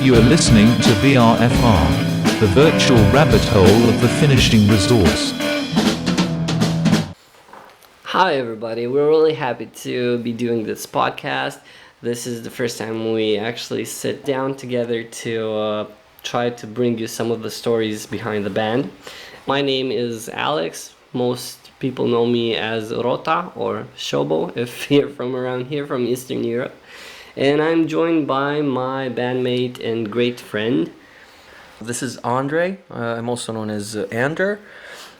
You are listening to VRFR, the virtual rabbit hole of the finishing resource. Hi everybody, we're really happy to be doing this podcast. This is the first time we actually sit down together to try to bring you some of the stories behind the band. My name is Alex. Most people know me as Rota or Shobo if you're from around here, from Eastern Europe. And I'm joined by my bandmate and great friend. This is Andre. I'm also known as Ander.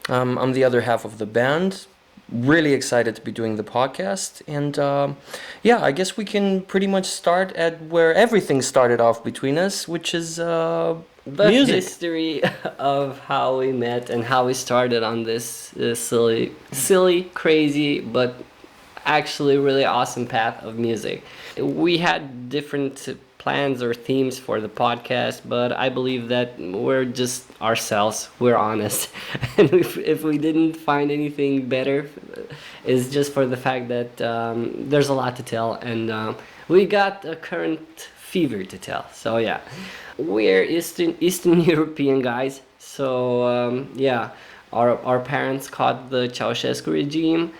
I'm the other half of the band. Really excited to be doing the podcast. And I guess we can pretty much start at where everything started off between us, which is The music. history of how we met and how we started on this silly, crazy, but actually really awesome path of music. We had different plans or themes for the podcast, but I believe that we're just ourselves. We're honest. And if we didn't find anything better, it's just for the fact that there's a lot to tell, and we got a current fever to tell. So yeah, we're Eastern European guys. So our parents caught the Ceausescu regime.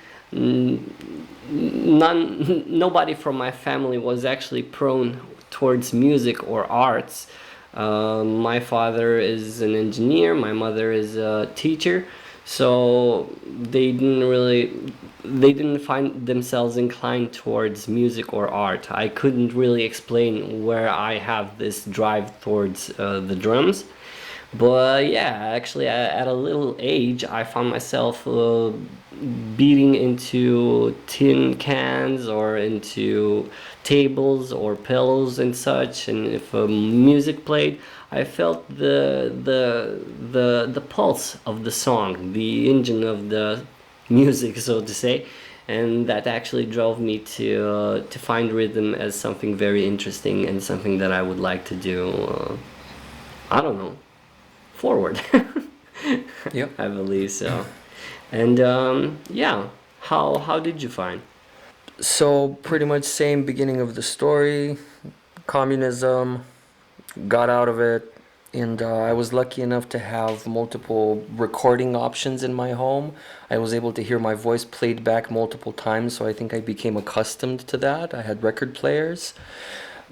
Nobody from my family was actually prone towards music or arts. My father is an engineer, my mother is a teacher, so they didn't find themselves inclined towards music or art. I couldn't really explain where I have this drive towards the drums. But yeah, actually, at a little age, I found myself beating into tin cans or into tables or pillows and such. And if music played, I felt the pulse of the song, the engine of the music, so to say. And that actually drove me to find rhythm as something very interesting and something that I would like to do. I don't know. Forward. Yep. I believe so. And how did you find? So pretty much same beginning of the story. Communism, got out of it, and I was lucky enough to have multiple recording options in my home. I was able to hear my voice played back multiple times, so I think I became accustomed to that. I had record players.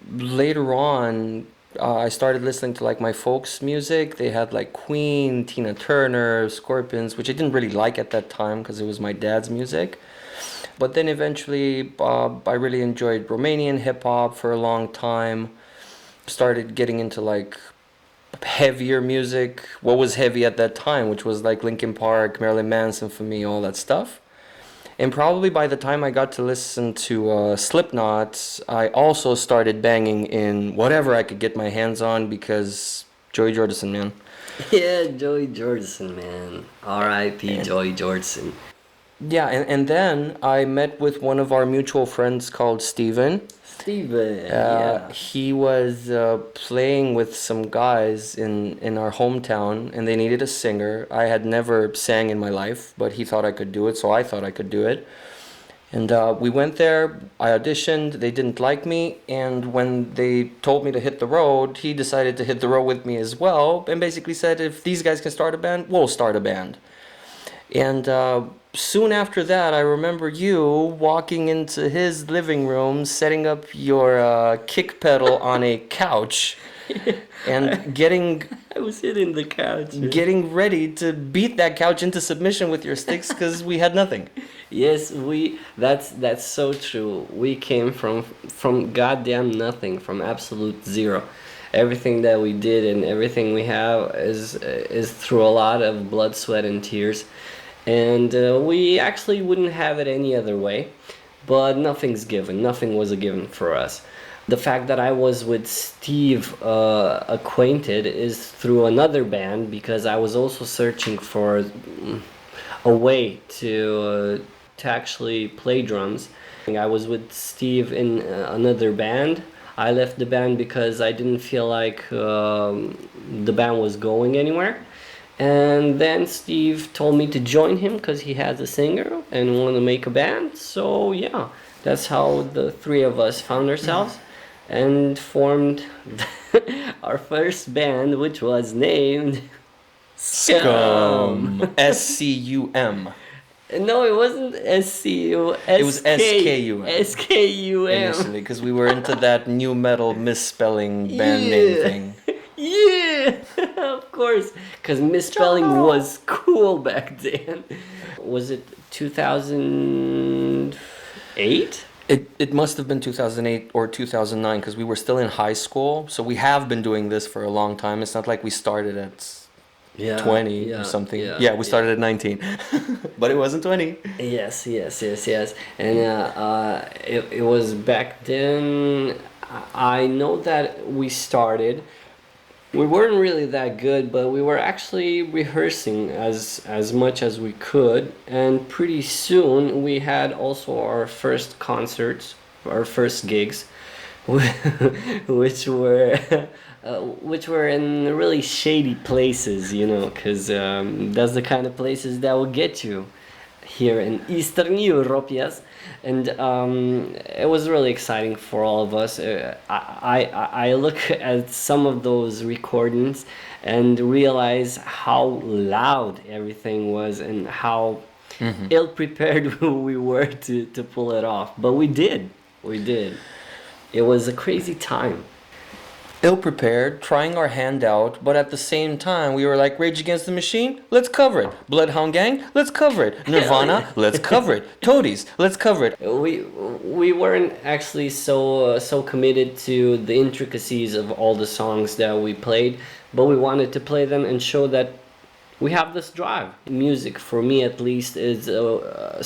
Later on, I started listening to like my folks music. They had like Queen, Tina Turner, Scorpions, which I didn't really like at that time because it was my dad's music. But then eventually I really enjoyed Romanian hip hop for a long time. Started getting into like heavier music, what was heavy at that time, which was like Linkin Park, Marilyn Manson for me, all that stuff. And probably by the time I got to listen to Slipknot, I also started banging in whatever I could get my hands on because Joey Jordison, man. Yeah, Joey Jordison, man. R.I.P. Joey Jordison. Yeah, and then I met with one of our mutual friends called Steven. Steven, yeah. He was playing with some guys in our hometown, and they needed a singer. I had never sang in my life, but he thought I could do it, so I thought I could do it. And we went there, I auditioned, they didn't like me, and when they told me to hit the road, he decided to hit the road with me as well, and basically said, if these guys can start a band, we'll start a band. And soon after that, I remember you walking into his living room, setting up your kick pedal on a couch, and I was hitting the couch. getting ready to beat that couch into submission with your sticks because we had nothing. Yes, that's so true. We came from goddamn nothing, from absolute zero. Everything that we did and everything we have is through a lot of blood, sweat, and tears. And we actually wouldn't have it any other way, but nothing's given. Nothing was a given for us. The fact that I was with Steve acquainted is through another band, because I was also searching for a way to actually play drums. I was with Steve in another band. I left the band because I didn't feel like the band was going anywhere. And then Steve told me to join him because he has a singer and wanted to make a band. So yeah, that's how the three of us found ourselves. and formed our first band, which was named Scum. SCUM. No, it wasn't SCU. It was SKUM. SKUM. Initially, because we were into that new metal misspelling band name thing. Yeah, of course. Because misspelling was cool back then. Was it 2008? It must have been 2008 or 2009 because we were still in high school. So we have been doing this for a long time. It's not like we started at 20 or something. Yeah, we started at 19. But it wasn't 20. Yes. And it was back then. I know that we started. We weren't really that good, but we were actually rehearsing as much as we could, and pretty soon we had also our first concerts, our first gigs, which were which were in really shady places, you know, because that's the kind of places that will get you here in Eastern Europe, yes. And it was really exciting for all of us. I look at some of those recordings and realize how loud everything was and how ill prepared we were to pull it off. But we did. It was a crazy time. Ill prepared, trying our hand out, but at the same time, we were like, Rage Against the Machine, let's cover it. Bloodhound Gang, let's cover it. Nirvana, let's cover it. Toadies, let's cover it. We weren't actually so committed to the intricacies of all the songs that we played, but we wanted to play them and show that we have this drive. Music, for me at least, is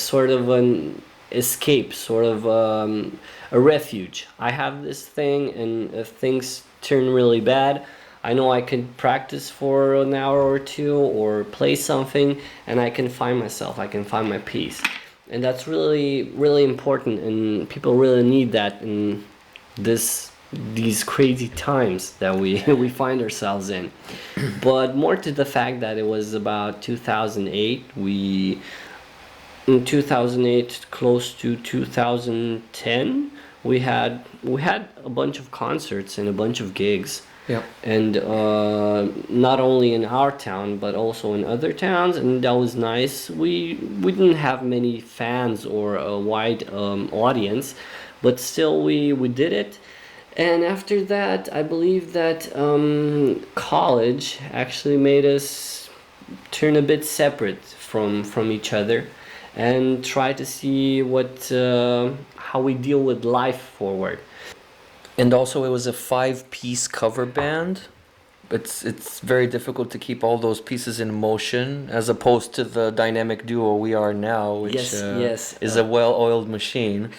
sort of an escape, sort of a refuge. I have this thing, and if things turn really bad, I know I can practice for an hour or two or play something, and I can find myself, I can find my peace. And that's really important, and people really need that in these crazy times that we we find ourselves in. But more to the fact that it was about 2008, in 2008 close to 2010, we had a bunch of concerts and a bunch of gigs. Yeah. And not only in our town but also in other towns, and that was nice. We didn't have many fans or a wide audience, but still we did it. And after that, I believe that college actually made us turn a bit separate from each other and try to see how we deal with life forward. And also, it was a 5-piece cover band. It's very difficult to keep all those pieces in motion, as opposed to the dynamic duo we are now, which is a well-oiled machine.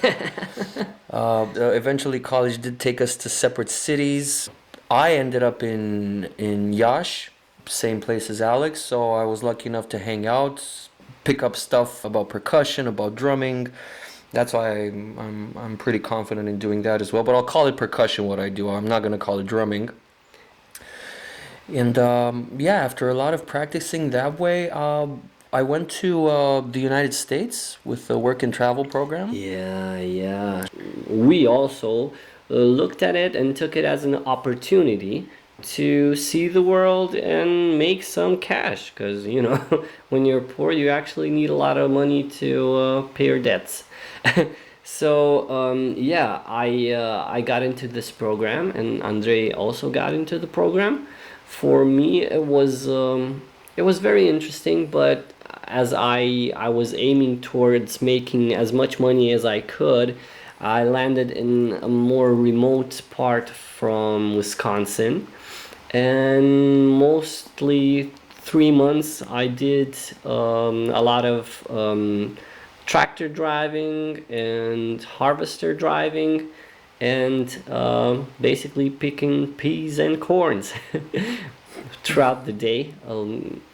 Eventually, college did take us to separate cities. I ended up in Yash, same place as Alex, so I was lucky enough to hang out, pick up stuff about percussion, about drumming. That's why I'm pretty confident in doing that as well. But I'll call it percussion what I do. I'm not going to call it drumming. And after a lot of practicing that way, I went to the United States with the work and travel program. Yeah. We also looked at it and took it as an opportunity to see the world and make some cash, because you know when you're poor you actually need a lot of money to pay your debts. So I got into this program, and Andre also got into the program. For me it was very interesting, but as I was aiming towards making as much money as I could, I landed in a more remote part from Wisconsin, and mostly 3 months I did a lot of tractor driving and harvester driving, and basically picking peas and corns throughout the day,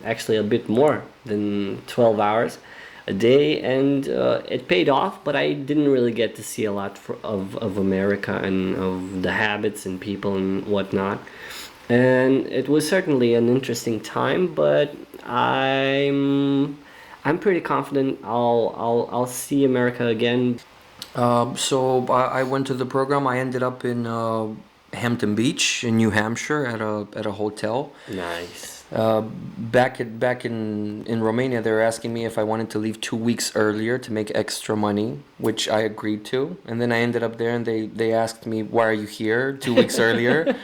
actually a bit more than 12 hours a day, and it paid off, but I didn't really get to see a lot of America and of the habits and people and whatnot. And it was certainly an interesting time, but I'm pretty confident I'll see America again. So I went to the program. I ended up in Hampton Beach in New Hampshire at a hotel. Nice. Back in Romania, they were asking me if I wanted to leave 2 weeks earlier to make extra money, which I agreed to. And then I ended up there, and they asked me, "Why are you here 2 weeks earlier?"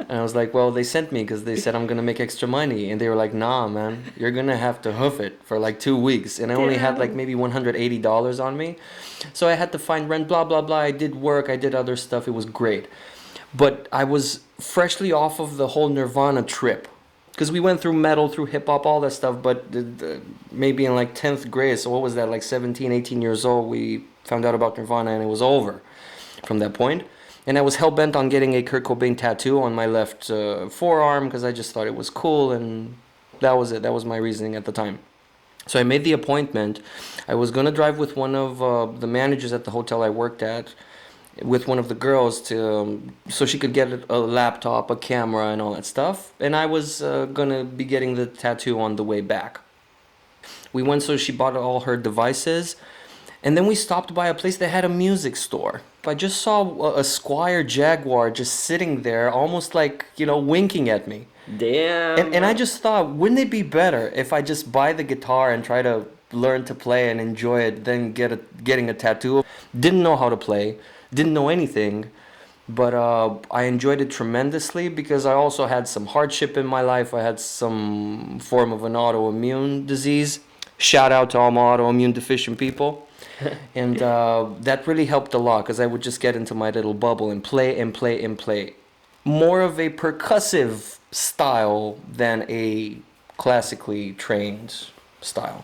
And I was like, "Well, they sent me because they said I'm gonna make extra money." And they were like, "Nah, man, you're gonna have to hoof it for like 2 weeks." And I only had like Damn. maybe $180 on me, so I had to find rent. Blah blah blah. I did work. I did other stuff. It was great, but I was freshly off of the whole Nirvana trip. Because we went through metal, through hip hop, all that stuff, but maybe in like 10th grade, so what was that, like 17, 18 years old, we found out about Nirvana and it was over from that point. And I was hell bent on getting a Kurt Cobain tattoo on my left forearm because I just thought it was cool, and that was it. That was my reasoning at the time. So I made the appointment. I was going to drive with one of the managers at the hotel I worked at, with one of the girls to so she could get a laptop, a camera, and all that stuff. And I was gonna be getting the tattoo on the way back. We went, so she bought all her devices, and then we stopped by a place that had a music store. I just saw a Squire Jaguar just sitting there, almost like, winking at me. Damn. And I just thought, wouldn't it be better if I just buy the guitar and try to learn to play and enjoy it, than getting a tattoo? Didn't know how to play, didn't know anything, but I enjoyed it tremendously because I also had some hardship in my life. I had some form of an autoimmune disease. Shout out to all my autoimmune deficient people. And that really helped a lot because I would just get into my little bubble and play and play and play. More of a percussive style than a classically trained style.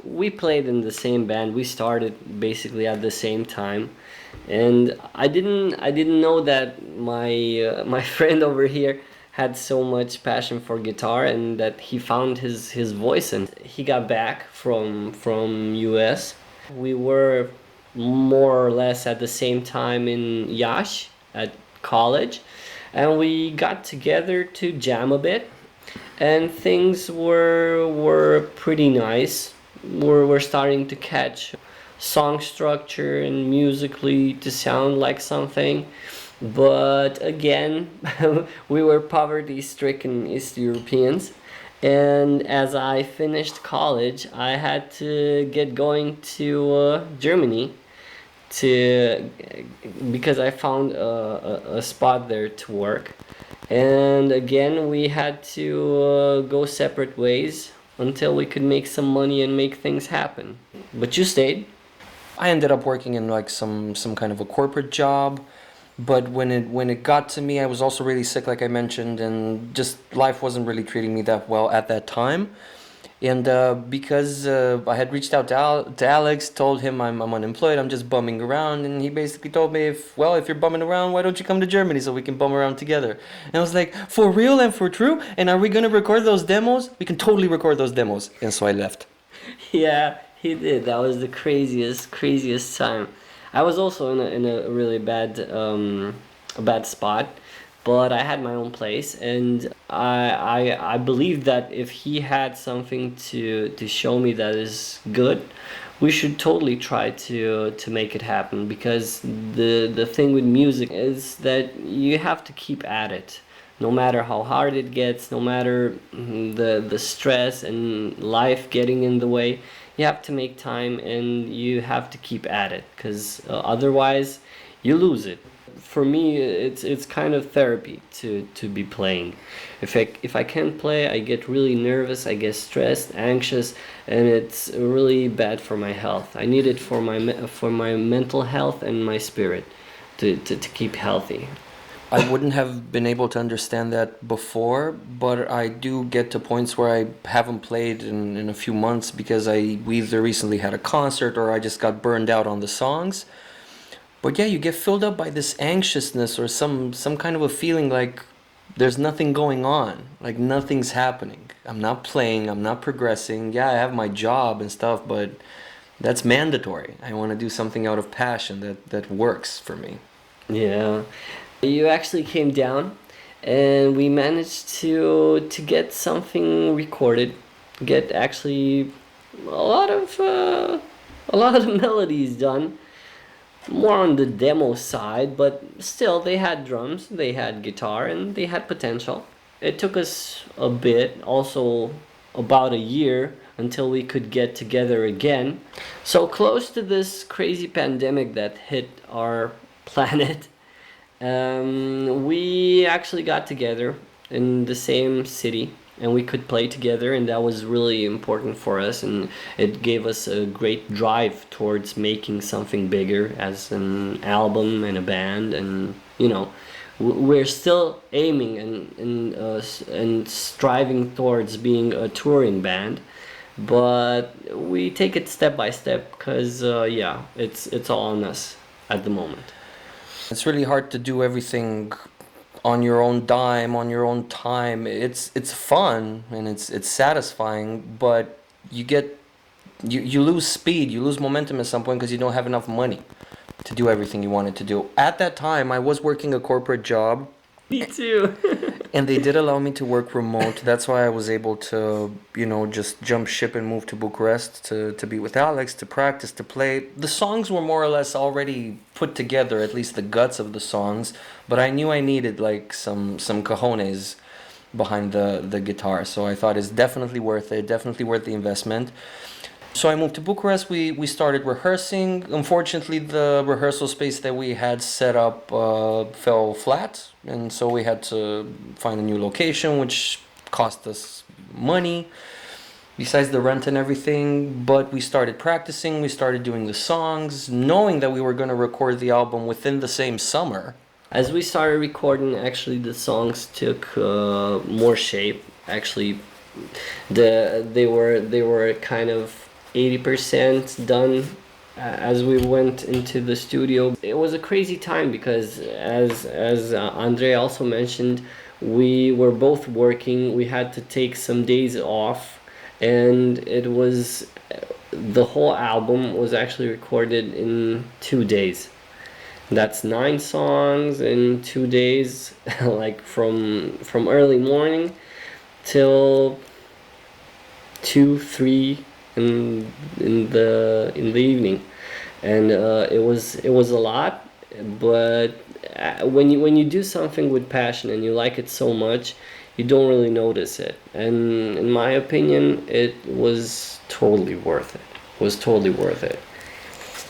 We played in the same band. We started basically at the same time, and I didn't know that my friend over here had so much passion for guitar, and that he found his voice. And he got back from US. We were more or less at the same time in Yash at college, and we got together to jam a bit, and things were pretty nice. We're starting to catch song structure and musically to sound like something, but again, we were poverty stricken East Europeans, and as I finished college, I had to get going to Germany to because I found a spot there to work. And again, we had to go separate ways until we could make some money and make things happen. But you stayed. I ended up working in like some kind of a corporate job, but when it got to me, I was also really sick, like I mentioned, and just life wasn't really treating me that well at that time. And because I had reached out to Alex, told him I'm unemployed, I'm just bumming around, and he basically told me, if you're bumming around, why don't you come to Germany so we can bum around together? And I was like, for real and for true? And are we gonna record those demos? We can totally record those demos. And so I left. Yeah, he did. That was the craziest time. I was also in a really bad spot, but I had my own place, and I believe that if he had something to show me that is good, we should totally try to make it happen, because the thing with music is that you have to keep at it. No matter how hard it gets, no matter the stress and life getting in the way, you have to make time and you have to keep at it, because otherwise you lose it. For me, it's kind of therapy to be playing. If I can't play, I get really nervous, I get stressed, anxious, and it's really bad for my health. I need it for my mental health and my spirit to keep healthy. I wouldn't have been able to understand that before, but I do get to points where I haven't played in a few months because we either recently had a concert or I just got burned out on the songs. But yeah, you get filled up by this anxiousness or some kind of a feeling like there's nothing going on, like nothing's happening. I'm not playing, I'm not progressing. Yeah, I have my job and stuff, but that's mandatory. I want to do something out of passion that works for me. Yeah. You actually came down, and we managed to get something recorded, get actually a lot of melodies done. more on the demo side, but still they had drums, they had guitar, and they had potential. It took us a bit, also about a year, until we could get together again. So close to this crazy pandemic that hit our planet, we actually got together in the same city and we could play together, and that was really important for us, and it gave us a great drive towards making something bigger as an album and a band. And you know, we're still aiming and striving towards being a touring band, but we take it step by step because yeah, it's all on us at the moment. It's really hard to do everything on your own dime, on your own time. It's fun and it's satisfying, but you lose speed, you lose momentum at some point because you don't have enough money to do everything you wanted to do. At that time, I was working a corporate job. Me too. And they did allow me to work remote. That's why I was able to, just jump ship and move to Bucharest to be with Alex, to practice, to play. The songs were more or less already put together, at least the guts of the songs, but I knew I needed like some cojones behind the guitar. So I thought it's definitely worth it, definitely worth the investment. So I moved to Bucharest. We started rehearsing. Unfortunately, the rehearsal space that we had set up fell flat, and so we had to find a new location, which cost us money, besides the rent and everything. But we started practicing. We started doing the songs, knowing that we were going to record the album within the same summer. As we started recording, actually the songs took more shape. Actually, they were kind of 80% done as we went into the studio. It was a crazy time because as Andre also mentioned, we were both working. We had to take some days off, and the whole album was actually recorded in 2 days. That's 9 songs in 2 days, like from early morning till 2-3 in the evening, and it was a lot. But when you do something with passion and you like it so much, you don't really notice it. And in my opinion, it was totally worth it. It was totally worth it.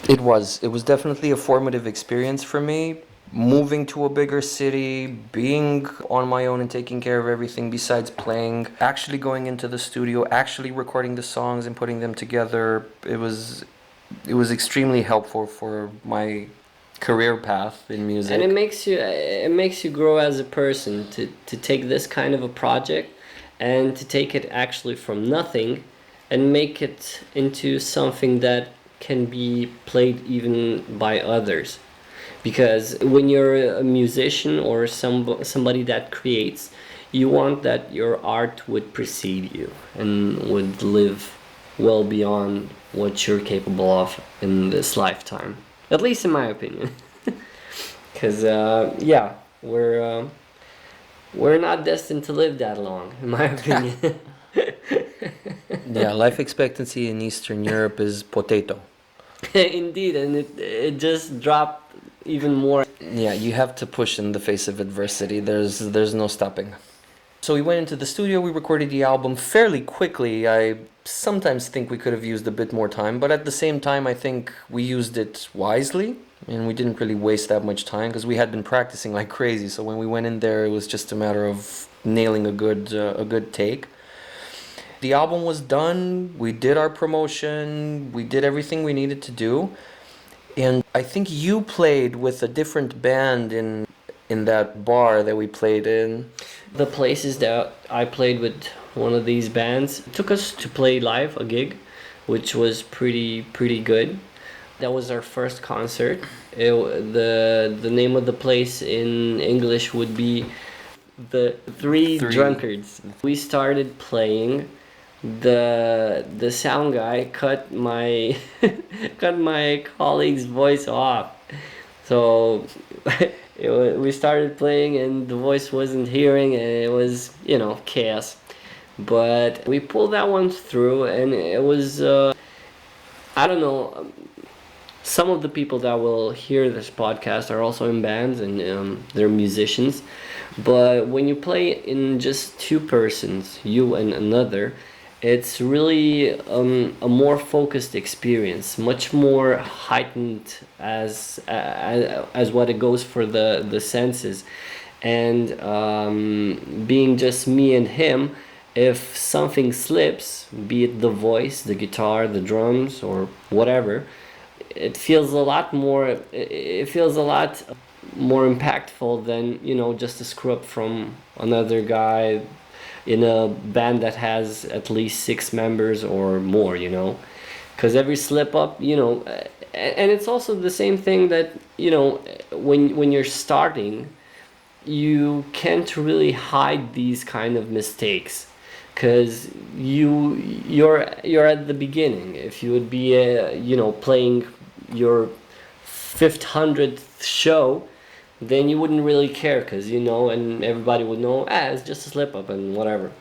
It was definitely a formative experience for me. Moving to a bigger city, being on my own and taking care of everything besides playing, actually going into the studio, actually recording the songs and putting them together, it was extremely helpful for my career path in music. And it makes you grow as a person to take this kind of a project and to take it actually from nothing and make it into something that can be played even by others. Because when you're a musician or somebody that creates, you want that your art would precede you and would live well beyond what you're capable of in this lifetime. At least in my opinion. Because yeah, we're not destined to live that long, in my opinion. Yeah, life expectancy in Eastern Europe is potato. Indeed, and it just dropped even more. Yeah, you have to push in the face of adversity. There's no stopping. So we went into the studio, we recorded the album fairly quickly. I sometimes think we could have used a bit more time, but at the same time I think we used it wisely and we didn't really waste that much time because we had been practicing like crazy. So when we went in there, it was just a matter of nailing a good take. The album was done, we did our promotion, we did everything we needed to do. And I think you played with a different band in that bar that we played in. The places that I played with one of these bands took us to play live a gig, which was pretty good. That was our first concert. The name of the place in English would be the Three Drunkards. We started playing. The sound guy cut my colleague's voice off, so we started playing and the voice wasn't hearing, and it was chaos, but we pulled that one through, and it was I don't know, some of the people that will hear this podcast are also in bands, and they're musicians. But when you play in just two persons, you and another, it's really a more focused experience, much more heightened as what it goes for the senses. And being just me and him, if something slips, be it the voice, the guitar, the drums, or whatever, it feels a lot more. It feels a lot more impactful than, you know, just a screw up from another guy in a band that has at least 6 members or more. You know, because every slip up, you know, and it's also the same thing that, you know, when you're starting, you can't really hide these kind of mistakes, because you're at the beginning. If you would be you know, playing your 500th show, then you wouldn't really care, because, you know, and everybody would know, it's just a slip up and whatever.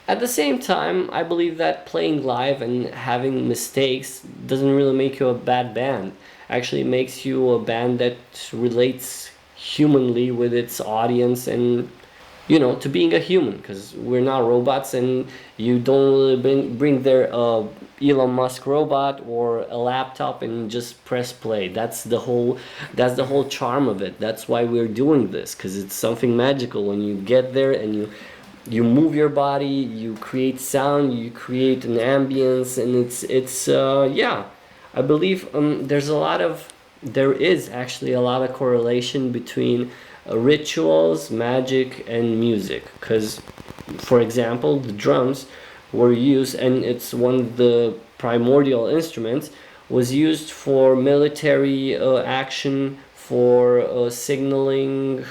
At the same time, I believe that playing live and having mistakes doesn't really make you a bad band. Actually, it makes you a band that relates humanly with its audience, and, you know, to being a human, because we're not robots, and you don't really bring their Elon Musk robot or a laptop and just press play. That's the whole charm of it. That's why we're doing this, because it's something magical when you get there and you move your body, you create sound, you create an ambience, and it's yeah. I believe there is actually a lot of correlation between rituals, magic, and music. Because, for example, the drums were used, and it's one of the primordial instruments, was used for military action, for signaling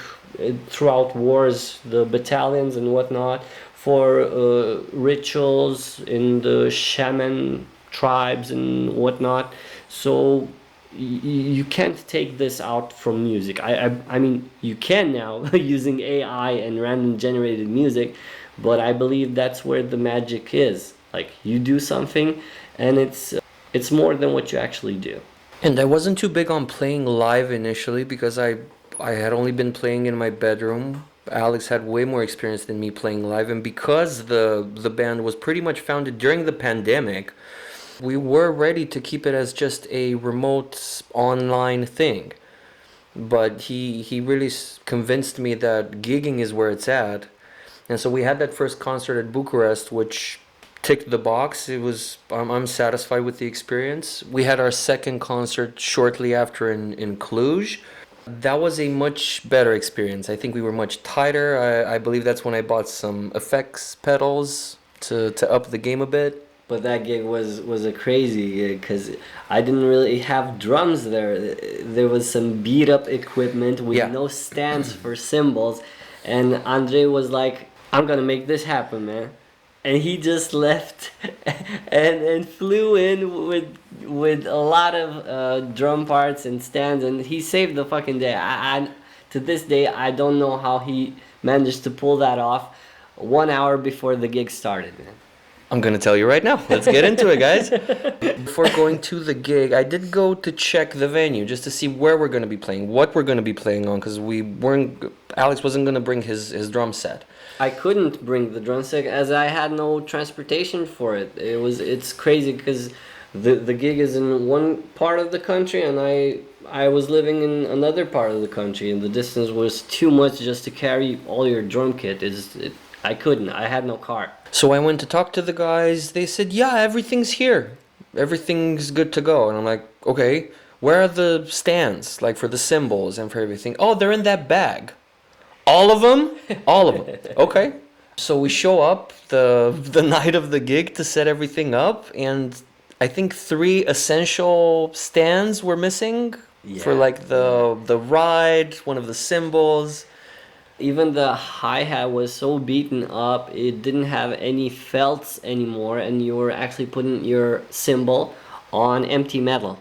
throughout wars, the battalions and whatnot, for rituals in the shaman tribes and whatnot. So you can't take this out from music. I mean, you can now using AI and random generated music, but I believe that's where the magic is. Like, you do something, and it's more than what you actually do. And I wasn't too big on playing live initially because I had only been playing in my bedroom. Alex had way more experience than me playing live, and because the band was pretty much founded during the pandemic, we were ready to keep it as just a remote online thing. But he really convinced me that gigging is where it's at. And so we had that first concert at Bucharest, which ticked the box. It was I'm satisfied with the experience. We had our second concert shortly after in Cluj. That was a much better experience. I think we were much tighter. I believe that's when I bought some effects pedals to up the game a bit. But that gig was a crazy gig, because I didn't really have drums there. There was some beat up equipment with no stands for cymbals, and Andre was like, "I'm gonna make this happen, man." And he just left and flew in with a lot of drum parts and stands, and he saved the fucking day. I to this day, I don't know how he managed to pull that off 1 hour before the gig started, man. I'm going to tell you right now. Let's get into it, guys. Before going to the gig, I did go to check the venue just to see where we're going to be playing, what we're going to be playing on, because Alex wasn't going to bring his drum set. I couldn't bring the drum set as I had no transportation for it. It's crazy, because the gig is in one part of the country, and I was living in another part of the country, and the distance was too much just to carry all your drum kit. I couldn't. I had no car. So I went to talk to the guys. They said, yeah, everything's here. Everything's good to go. And I'm like, okay, where are the stands, like for the cymbals and for everything? Oh, they're in that bag. All of them? All of them. Okay. So we show up the night of the gig to set everything up, and I think 3 essential stands were missing for like the ride, one of the cymbals. Even the hi-hat was so beaten up, it didn't have any felts anymore, and you were actually putting your cymbal on empty metal.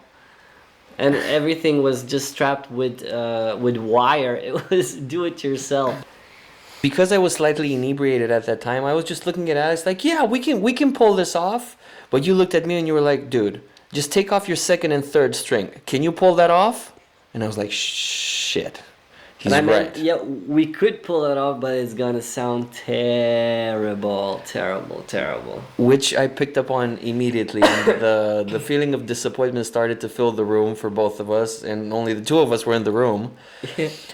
And everything was just strapped with wire. It was do-it-yourself. Because I was slightly inebriated at that time, I was just looking at Alex like, yeah, we can pull this off. But you looked at me and you were like, dude, just take off your second and third string. Can you pull that off? And I was like, shit. He's and I right. meant, yeah, we could pull it off, but it's gonna sound terrible, terrible, terrible. Which I picked up on immediately. And the feeling of disappointment started to fill the room for both of us, and only the two of us were in the room.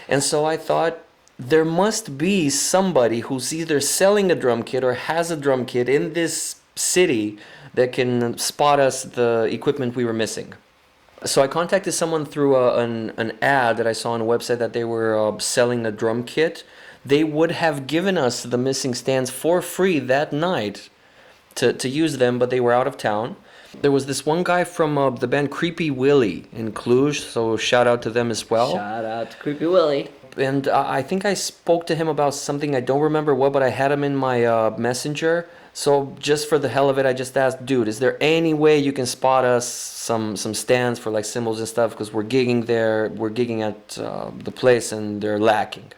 And so I thought, there must be somebody who's either selling a drum kit or has a drum kit in this city that can spot us the equipment we were missing. So I contacted someone through an ad that I saw on a website that they were selling a drum kit. They would have given us the missing stands for free that night to use them, but they were out of town. There was this one guy from the band Creepy Willie in Cluj, so shout out to them as well. Shout out to Creepy Willie. And I think I spoke to him about something, I don't remember what, but I had him in my messenger. So just for the hell of it, I just asked, dude, is there any way you can spot us some stands for like cymbals and stuff? Because we're gigging there, we're gigging at the place and they're lacking.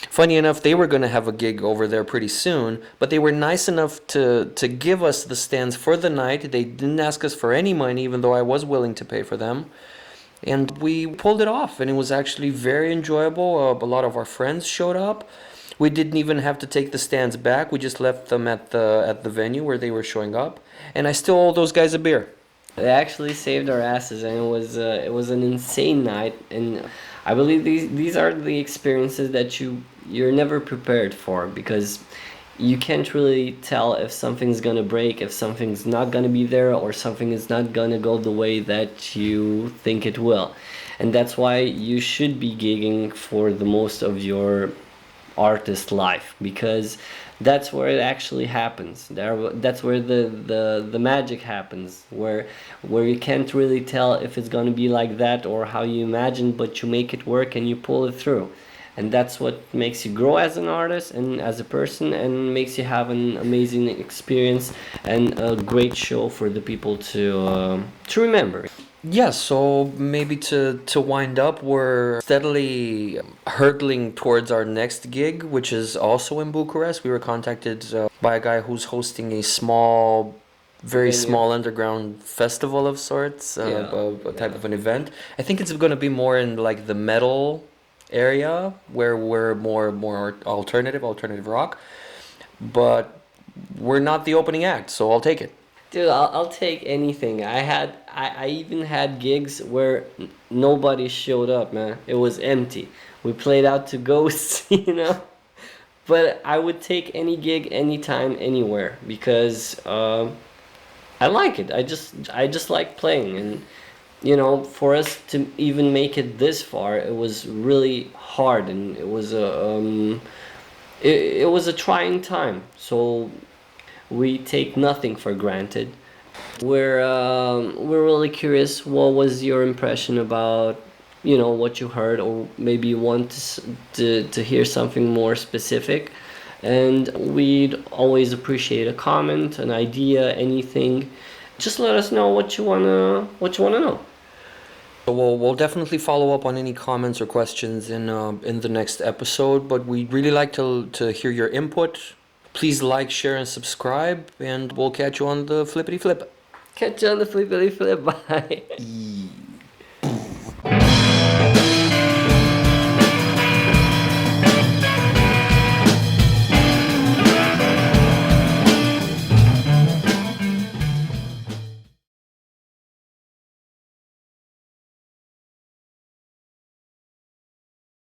Funny enough, they were going to have a gig over there pretty soon, but they were nice enough to give us the stands for the night. They didn't ask us for any money, even though I was willing to pay for them. And we pulled it off, and it was actually very enjoyable. A lot of our friends showed up. We didn't even have to take the stands back. We just left them at the venue where they were showing up, and I still owe those guys a beer. They actually saved our asses, and it was an insane night. And I believe these are the experiences that you're never prepared for, because you can't really tell if something's gonna break, if something's not gonna be there, or something is not gonna go the way that you think it will. And that's why you should be gigging for the most of your artist life, because that's where it actually happens. That's where the magic happens, where you can't really tell if it's gonna be like that or how you imagine, but you make it work and you pull it through. And that's what makes you grow as an artist and as a person, and makes you have an amazing experience and a great show for the people to remember. Yeah, so maybe to wind up, we're steadily hurtling towards our next gig, which is also in Bucharest. We were contacted by a guy who's hosting a small, very small underground festival of sorts, a type of an event. I think it's going to be more in like the metal area, where we're more alternative rock, but we're not the opening act, so I'll take it. Dude, I'll take anything. I even had gigs where nobody showed up, man. It was empty. We played out to ghosts, you know. But I would take any gig, anytime, anywhere, because I like it. I just like playing, and you know, for us to even make it this far, it was really hard, and it was a trying time. So we take nothing for granted. We're really curious. What was your impression about, you know, what you heard, or maybe you want to hear something more specific? And we'd always appreciate a comment, an idea, anything. Just let us know what you wanna know. We'll definitely follow up on any comments or questions in the next episode, but we'd really like to hear your input. Please like, share, and subscribe, and we'll catch you on the flippity flip. Catch you on the flippity flip. Bye.